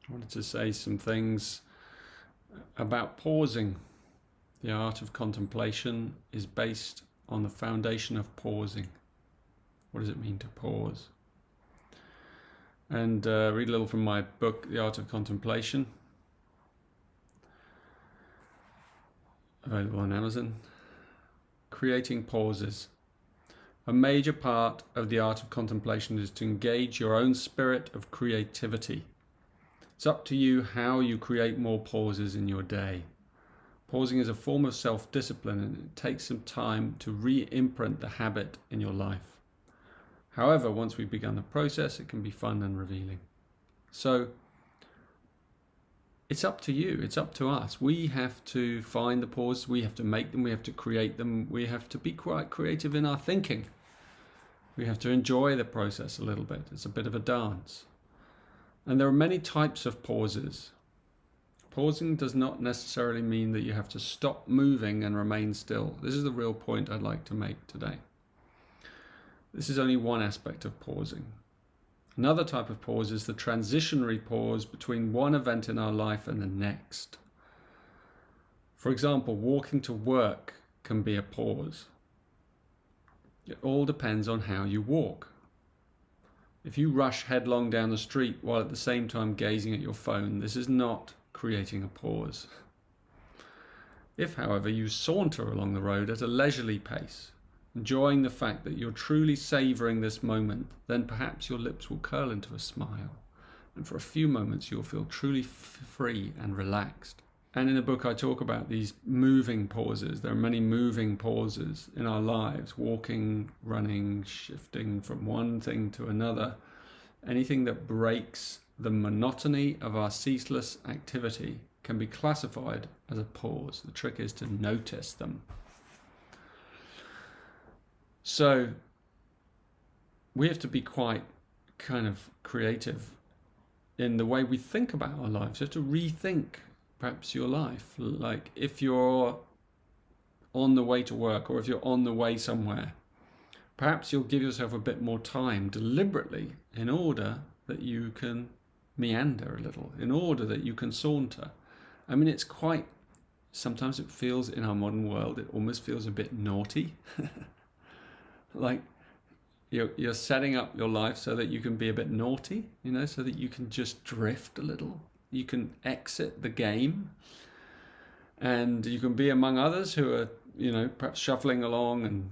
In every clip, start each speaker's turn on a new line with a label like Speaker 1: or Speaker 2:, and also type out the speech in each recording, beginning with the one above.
Speaker 1: I wanted to say some things about pausing. The art of contemplation is based on the foundation of pausing. What does it mean to pause? And read a little from my book, The Art of Contemplation, available on Amazon. Creating pauses. A major part of the art of contemplation is to engage your own spirit of creativity. It's up to you how you create more pauses in your day. Pausing is a form of self-discipline, and it takes some time to re-imprint the habit in your life. However, once we've begun the process, it can be fun and revealing. So it's up to you, it's up to us. We have to find the pauses, we have to make them, we have to create them, we have to be quite creative in our thinking. We have to enjoy the process a little bit. It's a bit of a dance. And there are many types of pauses. Pausing does not necessarily mean that you have to stop moving and remain still. This is the real point I'd like to make today. This is only one aspect of pausing. Another type of pause is the transitionary pause between one event in our life and the next. For example, walking to work can be a pause. It all depends on how you walk. If you rush headlong down the street while at the same time gazing at your phone, this is not creating a pause. If, however, you saunter along the road at a leisurely pace, enjoying the fact that you're truly savouring this moment, then perhaps your lips will curl into a smile, and for a few moments you'll feel truly free and relaxed. And in the book I talk about these moving pauses. There are many moving pauses in our lives, walking, running, shifting from one thing to another. Anything that breaks the monotony of our ceaseless activity can be classified as a pause. The trick is to notice them. So we have to be quite kind of creative in the way we think about our lives. You have to rethink perhaps your life. Like if you're on the way to work or if you're on the way somewhere, perhaps you'll give yourself a bit more time deliberately in order that you can meander a little, in order that you can saunter. I mean, it's quite, sometimes it feels in our modern world, it almost feels a bit naughty. Like you're setting up your life so that you can be a bit naughty, you know, so that you can just drift a little. You can exit the game and you can be among others who are, you know, perhaps shuffling along and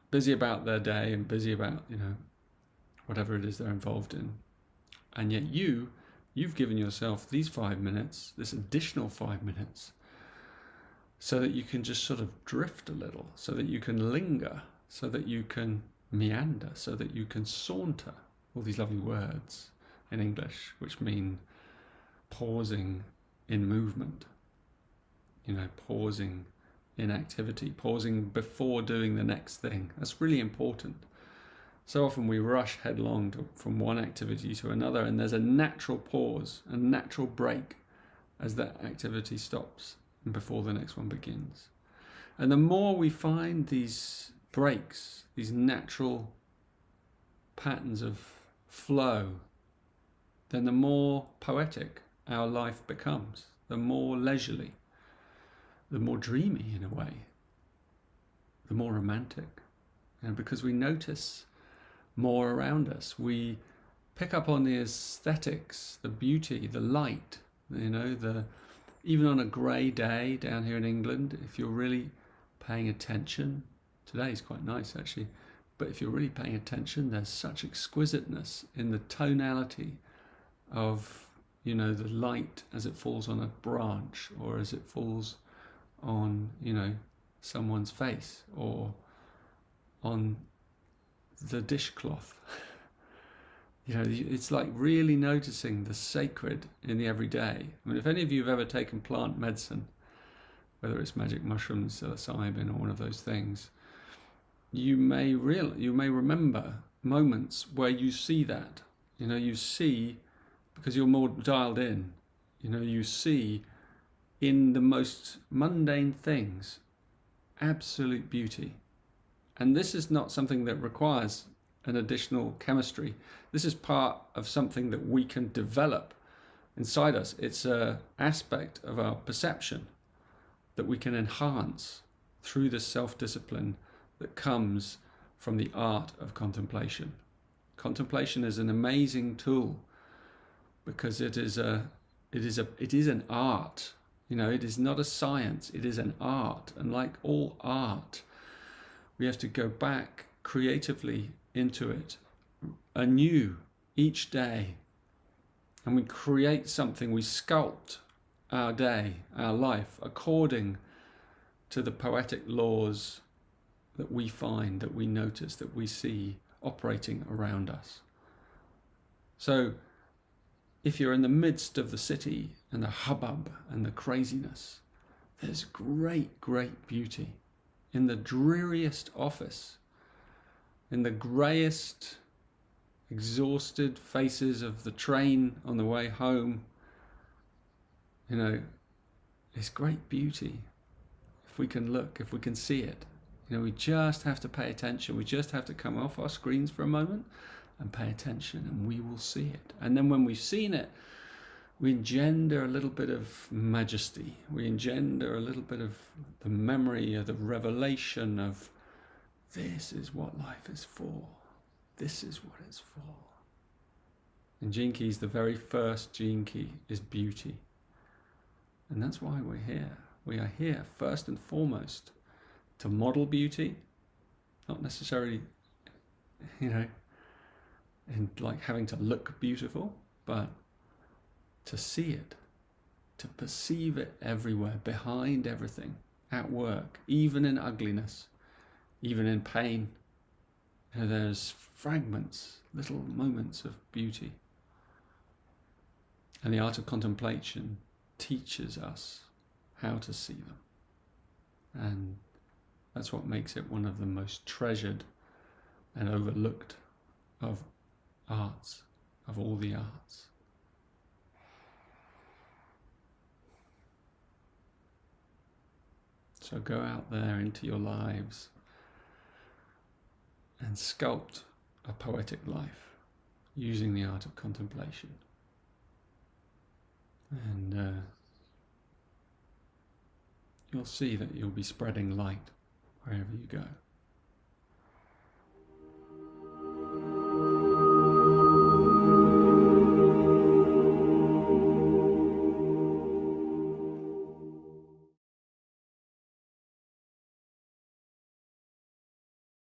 Speaker 1: busy about their day and busy about, you know, whatever it is they're involved in. And yet you've given yourself these 5 minutes, this additional 5 minutes, so that you can just sort of drift a little, so that you can linger, so that you can meander, so that you can saunter. All these lovely words in English, which mean pausing in movement, you know, pausing in activity, pausing before doing the next thing. That's really important. So often we rush headlong from one activity to another, and there's a natural pause, a natural break as that activity stops and before the next one begins. And the more we find these breaks, these natural patterns of flow, then the more poetic our life becomes, the more leisurely, the more dreamy in a way, the more romantic. And because we notice more around us, we pick up on the aesthetics, the beauty, the light, you know, even on a grey day down here in England, if you're really paying attention, today is quite nice actually, but if you're really paying attention, there's such exquisiteness in the tonality of, you know, the light as it falls on a branch or as it falls on, you know, someone's face or on the dishcloth. You know, it's like really noticing the sacred in the everyday. I mean, if any of you have ever taken plant medicine, whether it's magic mushrooms, psilocybin, or one of those things, you may remember moments where you see that. You know, you see, because you're more dialed in, you know, you see in the most mundane things absolute beauty. And this is not something that requires an additional chemistry. This is part of something that we can develop inside us. It's an aspect of our perception that we can enhance through the self-discipline that comes from the art of contemplation. Contemplation is an amazing tool because it is an art. You know, it is not a science, it is an art. And like all art, we have to go back creatively into it anew each day. And we create something, we sculpt our day, our life, according to the poetic laws that we find, that we notice, that we see operating around us. So if you're in the midst of the city and the hubbub and the craziness, there's great, great beauty in the dreariest office, in the greyest, exhausted faces of the train on the way home. You know, it's great beauty if we can look, if we can see it. You know, we just have to pay attention. We just have to come off our screens for a moment and pay attention, and we will see it. And then when we've seen it, we engender a little bit of majesty. We engender a little bit of the memory of the revelation of this is what life is for. This is what it's for. And Gene Keys, the very first Gene Key is beauty. And that's why we're here. We are here first and foremost to model beauty, not necessarily, you know, in like having to look beautiful, but to see it, to perceive it everywhere, behind everything, at work, even in ugliness, even in pain. You know, there's fragments, little moments of beauty. And the art of contemplation teaches us how to see them. And that's what makes it one of the most treasured and overlooked of arts, of all the arts. So go out there into your lives and sculpt a poetic life using the art of contemplation. And you'll see that you'll be spreading light wherever you go.